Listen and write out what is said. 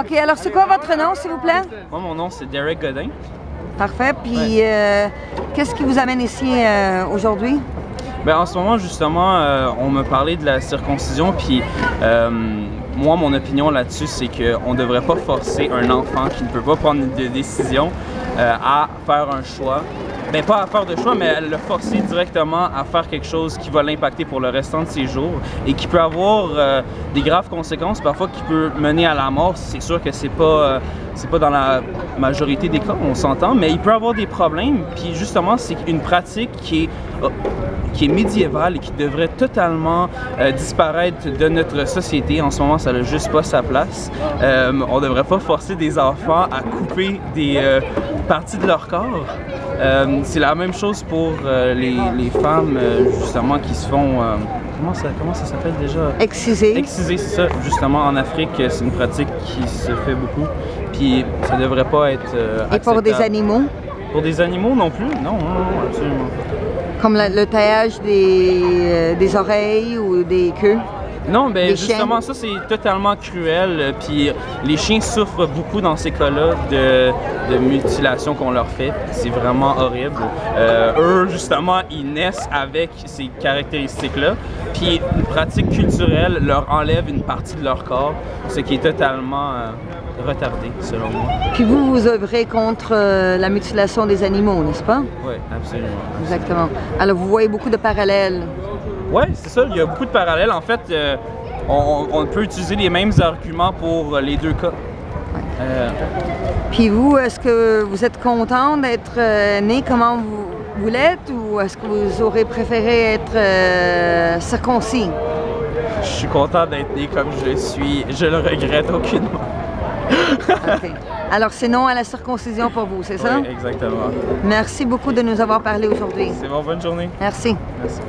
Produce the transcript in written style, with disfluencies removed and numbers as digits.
OK. Alors, c'est quoi votre nom, s'il vous plaît? Moi, mon nom, c'est Derek Godin. Parfait. Puis, qu'est-ce qui vous amène ici aujourd'hui? Bien, en ce moment, justement, on me parlait de la circoncision, puis moi, mon opinion là-dessus, c'est qu'on ne devrait pas forcer un enfant qui ne peut pas prendre de décision à faire un choix. Bien, pas à faire de choix, mais à le forcer directement à faire quelque chose qui va l'impacter pour le restant de ses jours et qui peut avoir des graves conséquences, parfois qui peut mener à la mort. C'est sûr que c'est pas dans la majorité des cas, on s'entend, mais il peut avoir des problèmes. Puis justement, c'est une pratique qui est médiévale et qui devrait totalement disparaître de notre société. En ce moment, ça n'a juste pas sa place. On ne devrait pas forcer des enfants à couper des parties de leur corps. C'est la même chose pour les femmes, justement, qui se font... comment ça s'appelle déjà? Exciser. Exciser, c'est ça. Justement, en Afrique, c'est une pratique qui se fait beaucoup. Puis ça ne devrait pas être acceptable. Et pour des animaux? Pour des animaux non plus? Non, absolument pas. Comme le taillage des oreilles ou des queues? Non, ben justement, ça c'est totalement cruel. Puis les chiens souffrent beaucoup dans ces cas-là de mutilation qu'on leur fait. C'est vraiment horrible. Eux, justement, ils naissent avec ces caractéristiques-là. Puis une pratique culturelle leur enlève une partie de leur corps, ce qui est totalement retardé, selon moi. Puis vous œuvrez contre la mutilation des animaux, n'est-ce pas? Oui, absolument. Exactement. Alors vous voyez beaucoup de parallèles. Oui, c'est ça. Il y a beaucoup de parallèles. En fait, on peut utiliser les mêmes arguments pour les deux cas. Ouais. Puis vous, est-ce que vous êtes content d'être né comment vous l'êtes ou est-ce que vous aurez préféré être circoncis? Je suis content d'être né comme je suis. Je le regrette aucunement. Okay. Alors c'est non à la circoncision pour vous, c'est ça? Oui, exactement. Merci beaucoup de nous avoir parlé aujourd'hui. C'est bon, bonne journée. Merci. Merci.